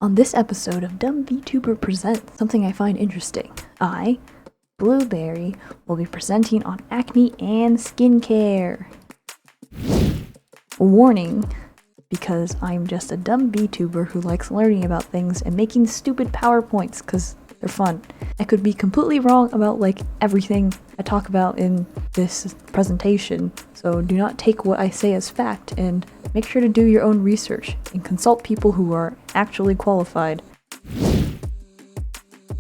On this episode of Dumb Vtuber Presents something I find interesting, I, Blueberry, will be presenting on acne and skincare. Warning, because I'm just a dumb VTuber who likes learning about things and making stupid PowerPoints because they're fun. I could be completely wrong about everything I talk about in this presentation, so do not take what I say as fact and make sure to do your own research and consult people who are actually qualified.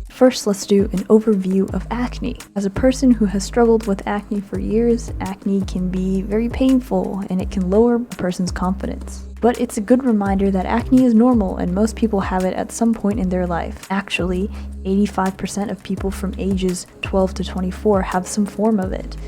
First, let's do an overview of acne. As a person who has struggled with acne for years, acne can be very painful and it can lower a person's confidence. But it's a good reminder that acne is normal and most people have it at some point in their life. Actually, 85% of people from ages 12 to 24 have some form of it.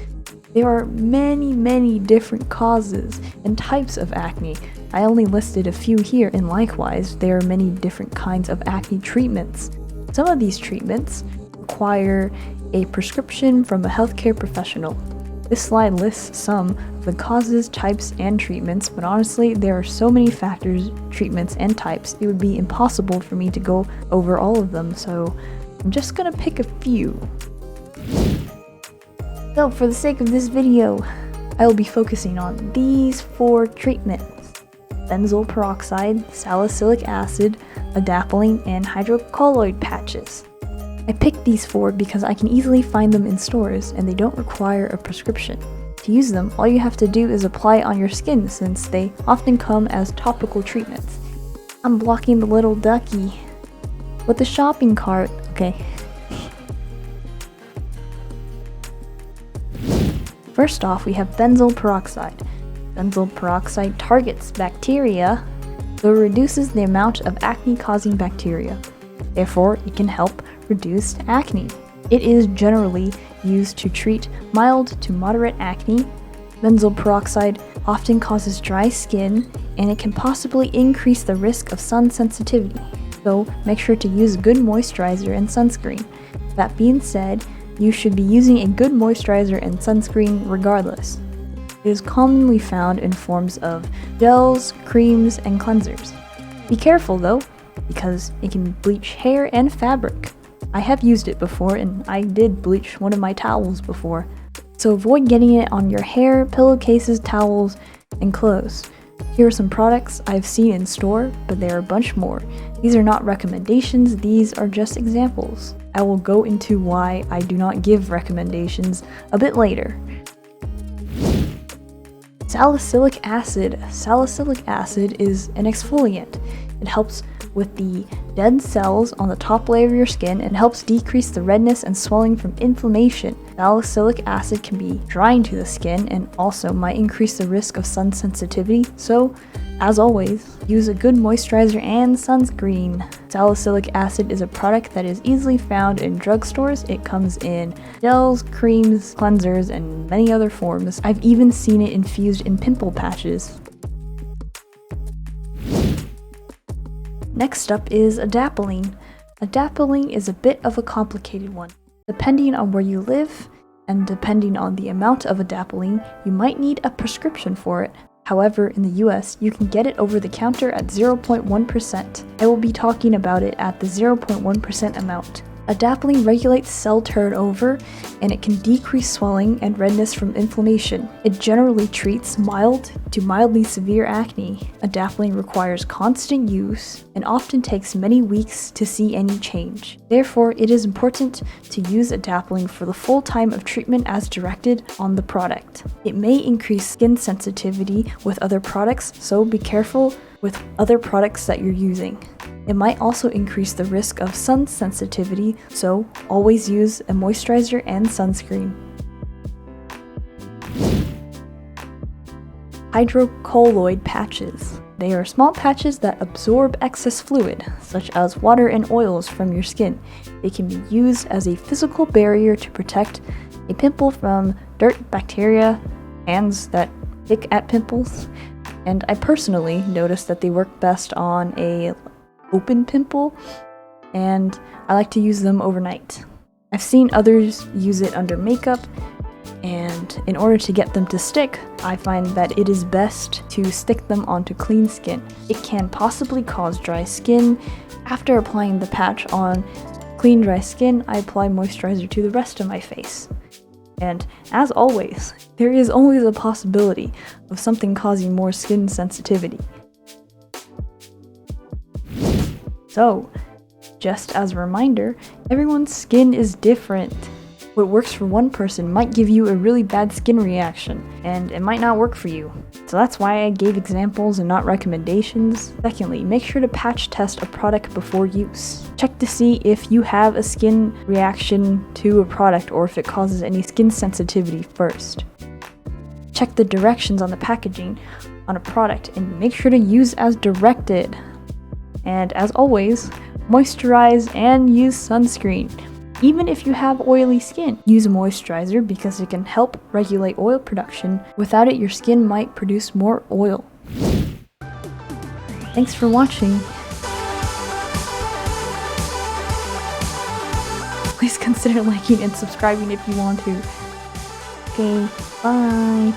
There are many different causes and types of acne. I only listed a few here, and likewise, there are many different kinds of acne treatments. Some of these treatments require a prescription from a healthcare professional. This slide lists some of the causes, types, and treatments, but honestly, there are so many factors, treatments, and types, it would be impossible for me to go over all of them, so I'm just gonna pick a few. So, for the sake of this video, I will be focusing on these 4 treatments: benzoyl peroxide, salicylic acid, adapalene, and hydrocolloid patches. I picked these 4 because I can easily find them in stores and they don't require a prescription. To use them, all you have to do is apply it on your skin since they often come as topical treatments. I'm blocking the little ducky with the shopping cart. Okay. First off, we have benzoyl peroxide. Benzoyl peroxide targets bacteria, though it reduces the amount of acne-causing bacteria. Therefore, it can help reduce acne. It is generally used to treat mild to moderate acne. Benzoyl peroxide often causes dry skin, and it can possibly increase the risk of sun sensitivity. So, make sure to use good moisturizer and sunscreen. That being said, you should be using a good moisturizer and sunscreen regardless. It is commonly found in forms of gels, creams, and cleansers. Be careful though, because it can bleach hair and fabric. I have used it before, and I did bleach one of my towels before. So avoid getting it on your hair, pillowcases, towels, and clothes. Here are some products I've seen in store, but there are a bunch more. These are not recommendations, these are just examples. I will go into why I do not give recommendations a bit later. Salicylic acid. Salicylic acid is an exfoliant. It helps with the dead cells on the top layer of your skin and helps decrease the redness and swelling from inflammation. Salicylic acid can be drying to the skin and also might increase the risk of sun sensitivity, so as always, use a good moisturizer and sunscreen. Salicylic acid is a product that is easily found in drugstores. It comes in gels, creams, cleansers, and many other forms. I've even seen it infused in pimple patches. Next up is adapalene. Adapalene is a bit of a complicated one. Depending on where you live and depending on the amount of adapalene, you might need a prescription for it. However, in the US, you can get it over the counter at 0.1%. I will be talking about it at the 0.1% amount. Adapalene regulates cell turnover, and it can decrease swelling and redness from inflammation. It generally treats mild to mildly severe acne. Adapalene requires constant use and often takes many weeks to see any change. Therefore, it is important to use adapalene for the full time of treatment as directed on the product. It may increase skin sensitivity with other products, so be careful with other products that you're using. It might also increase the risk of sun sensitivity, so always use a moisturizer and sunscreen. Hydrocolloid patches. They are small patches that absorb excess fluid, such as water and oils from your skin. They can be used as a physical barrier to protect a pimple from dirt, bacteria, hands that pick at pimples. And I personally noticed that they work best on a open pimple, and I like to use them overnight. I've seen others use it under makeup, And in order to get them to stick, I find that it is best to stick them onto clean skin. It can possibly cause dry skin. After applying the patch on clean dry skin, I apply moisturizer to the rest of my face. And as always, there is always a possibility of something causing more skin sensitivity. So, just as a reminder, everyone's skin is different. What works for one person might give you a really bad skin reaction, and it might not work for you. So that's why I gave examples and not recommendations. Secondly, make sure to patch test a product before use. Check to see if you have a skin reaction to a product or if it causes any skin sensitivity first. Check the directions on the packaging on a product and make sure to use as directed. And as always, moisturize and use sunscreen. Even if you have oily skin, use a moisturizer because it can help regulate oil production. Without it, your skin might produce more oil. Thanks for watching. Please consider liking and subscribing if you want to. Okay, bye.